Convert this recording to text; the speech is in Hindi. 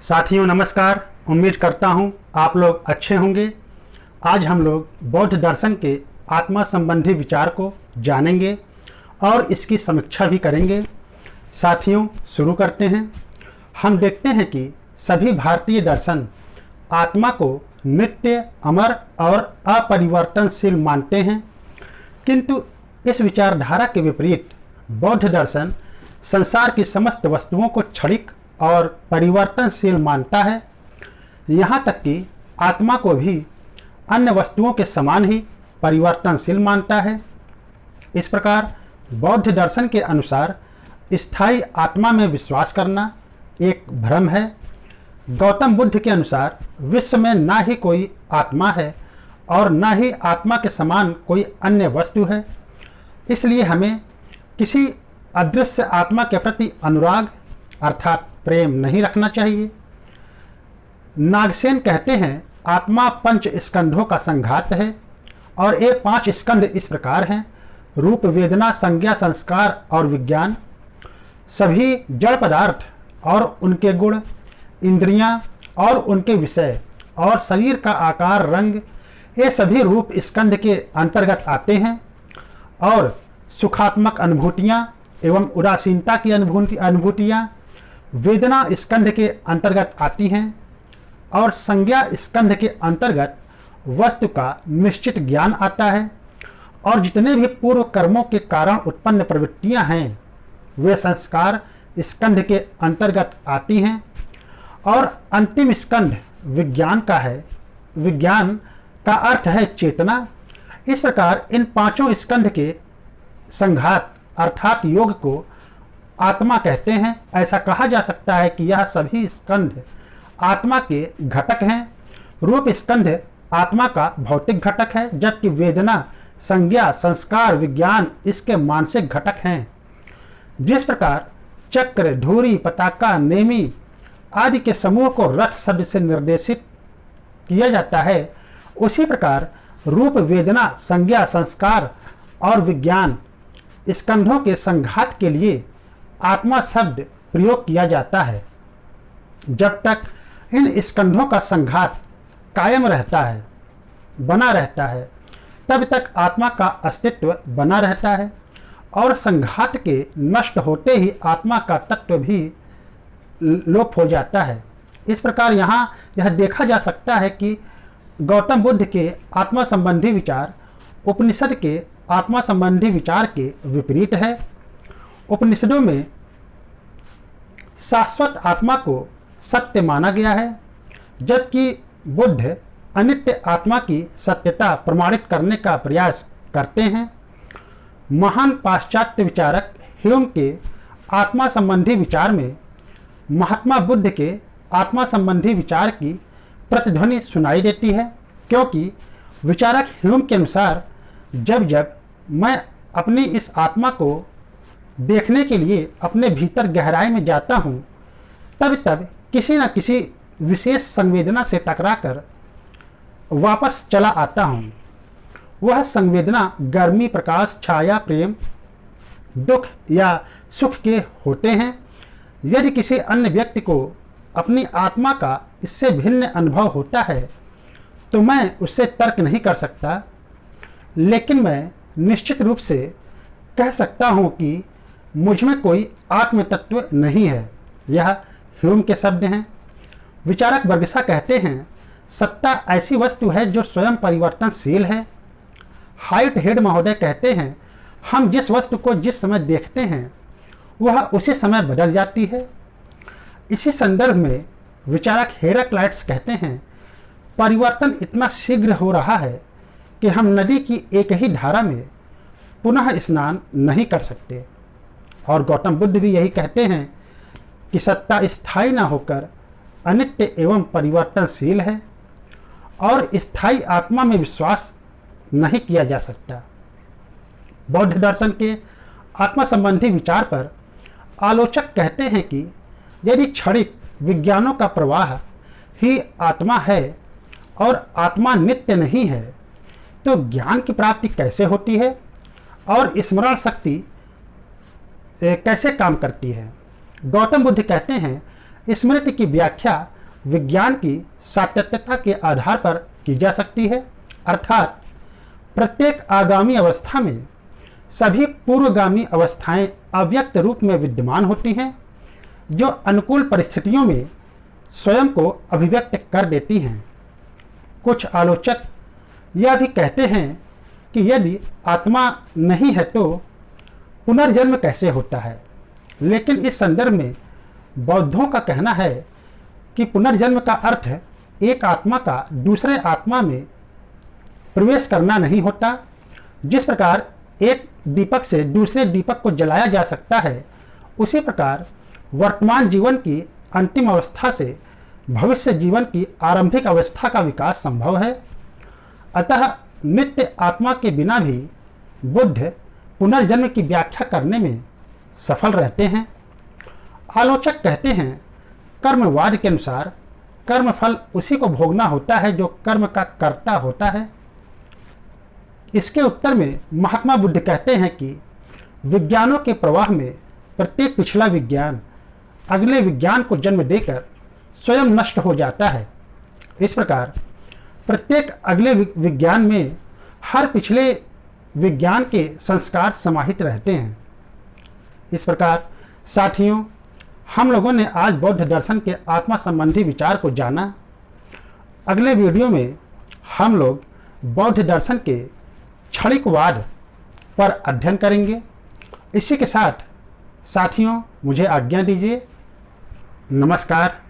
साथियों नमस्कार। उम्मीद करता हूँ आप लोग अच्छे होंगे। आज हम लोग बौद्ध दर्शन के आत्मा संबंधी विचार को जानेंगे और इसकी समीक्षा भी करेंगे। साथियों शुरू करते हैं। हम देखते हैं कि सभी भारतीय दर्शन आत्मा को नित्य, अमर और अपरिवर्तनशील मानते हैं, किंतु इस विचारधारा के विपरीत बौद्ध दर्शन संसार की समस्त वस्तुओं को क्षणिक और परिवर्तनशील मानता है। यहाँ तक कि आत्मा को भी अन्य वस्तुओं के समान ही परिवर्तनशील मानता है। इस प्रकार बौद्ध दर्शन के अनुसार स्थायी आत्मा में विश्वास करना एक भ्रम है। गौतम बुद्ध के अनुसार विश्व में ना ही कोई आत्मा है और ना ही आत्मा के समान कोई अन्य वस्तु है। इसलिए हमें किसी अदृश्य आत्मा के प्रति अनुराग अर्थात प्रेम नहीं रखना चाहिए। नागसेन कहते हैं आत्मा 5 स्कंधों का संघात है और ये 5 स्कंध इस प्रकार हैं: रूप, वेदना, संज्ञा, संस्कार और विज्ञान। सभी जड़ पदार्थ और उनके गुण, इंद्रियां और उनके विषय और शरीर का आकार, रंग, ये सभी रूप स्कंध के अंतर्गत आते हैं। और सुखात्मक अनुभूतियाँ एवं उदासीनता की अनुभूतियाँ वेदना स्कंध के अंतर्गत आती हैं और संज्ञा स्कंध के अंतर्गत वस्तु का निश्चित ज्ञान आता है। और जितने भी पूर्व कर्मों के कारण उत्पन्न प्रवृत्तियां हैं वे संस्कार स्कंध के अंतर्गत आती हैं। और अंतिम स्कंध विज्ञान का है। विज्ञान का अर्थ है चेतना। इस प्रकार इन 5 स्कंध के संघात अर्थात योग को आत्मा कहते हैं। ऐसा कहा जा सकता है कि यह सभी स्कंध आत्मा के घटक हैं। रूप स्कंध आत्मा का भौतिक घटक है, जबकि वेदना, संज्ञा, संस्कार, विज्ञान इसके मानसिक घटक हैं। जिस प्रकार चक्र, धुरी, पताका, नेमी आदि के समूह को रथ शब्द से निर्देशित किया जाता है, उसी प्रकार रूप, वेदना, संज्ञा, संस्कार और विज्ञान स्कंधों के संघात के लिए आत्मा शब्द प्रयोग किया जाता है। जब तक इन स्कंधों का संघात कायम रहता है, बना रहता है, तब तक आत्मा का अस्तित्व बना रहता है और संघात के नष्ट होते ही आत्मा का तत्व भी लोप हो जाता है। इस प्रकार यहाँ यह देखा जा सकता है कि गौतम बुद्ध के आत्मा संबंधी विचार उपनिषद के आत्मा संबंधी विचार के विपरीत है। उपनिषदों में शाश्वत आत्मा को सत्य माना गया है, जबकि बुद्ध अनित्य आत्मा की सत्यता प्रमाणित करने का प्रयास करते हैं। महान पाश्चात्य विचारक ह्यूम के आत्मा संबंधी विचार में महात्मा बुद्ध के आत्मा संबंधी विचार की प्रतिध्वनि सुनाई देती है, क्योंकि विचारक ह्यूम के अनुसार जब जब मैं अपनी इस आत्मा को देखने के लिए अपने भीतर गहराई में जाता हूँ, तब तब किसी न किसी विशेष संवेदना से टकराकर वापस चला आता हूँ। वह संवेदना गर्मी, प्रकाश, छाया, प्रेम, दुख या सुख के होते हैं। यदि किसी अन्य व्यक्ति को अपनी आत्मा का इससे भिन्न अनुभव होता है तो मैं उससे तर्क नहीं कर सकता, लेकिन मैं निश्चित रूप से कह सकता हूँ कि मुझ में कोई आत्म तत्व नहीं है। यह ह्यूम के शब्द हैं। विचारक बर्गसा कहते हैं सत्ता ऐसी वस्तु है जो स्वयं परिवर्तनशील है। हाइट हेड महोदय कहते हैं हम जिस वस्तु को जिस समय देखते हैं वह उसी समय बदल जाती है। इसी संदर्भ में विचारक हेराक्लाइट्स कहते हैं परिवर्तन इतना शीघ्र हो रहा है कि हम नदी की एक ही धारा में पुनः स्नान नहीं कर सकते। और गौतम बुद्ध भी यही कहते हैं कि सत्ता स्थायी न होकर अनित्य एवं परिवर्तनशील है और स्थायी आत्मा में विश्वास नहीं किया जा सकता। बौद्ध दर्शन के आत्मा संबंधी विचार पर आलोचक कहते हैं कि यदि क्षणिक विज्ञानों का प्रवाह ही आत्मा है और आत्मा नित्य नहीं है तो ज्ञान की प्राप्ति कैसे होती है और स्मरण शक्ति कैसे काम करती है। गौतम बुद्ध कहते हैं स्मृति की व्याख्या विज्ञान की सातत्यता के आधार पर की जा सकती है, अर्थात प्रत्येक आगामी अवस्था में सभी पूर्वगामी अवस्थाएं अव्यक्त रूप में विद्यमान होती हैं, जो अनुकूल परिस्थितियों में स्वयं को अभिव्यक्त कर देती हैं। कुछ आलोचक यह भी कहते हैं कि यदि आत्मा नहीं है तो पुनर्जन्म कैसे होता है, लेकिन इस संदर्भ में बौद्धों का कहना है कि पुनर्जन्म का अर्थ एक आत्मा का दूसरे आत्मा में प्रवेश करना नहीं होता। जिस प्रकार एक दीपक से दूसरे दीपक को जलाया जा सकता है, उसी प्रकार वर्तमान जीवन की अंतिम अवस्था से भविष्य जीवन की आरंभिक अवस्था का विकास संभव है। अतः नित्य आत्मा के बिना भी बुद्ध पुनर्जन्म की व्याख्या करने में सफल रहते हैं। आलोचक कहते हैं, कर्मवाद के अनुसार कर्म फल उसी को भोगना होता है जो कर्म का कर्ता होता है। इसके उत्तर में महात्मा बुद्ध कहते हैं कि विज्ञानों के प्रवाह में प्रत्येक पिछला विज्ञान अगले विज्ञान को जन्म देकर स्वयं नष्ट हो जाता है। इस प्रकार प्रत्येक अगले विज्ञान में हर पिछले विज्ञान के संस्कार समाहित रहते हैं। इस प्रकार साथियों, हम लोगों ने आज बौद्ध दर्शन के आत्मा संबंधी विचार को जाना। अगले वीडियो में हम लोग बौद्ध दर्शन के क्षणिकवाद पर अध्ययन करेंगे। इसी के साथ साथियों, मुझे आज्ञा दीजिए। नमस्कार।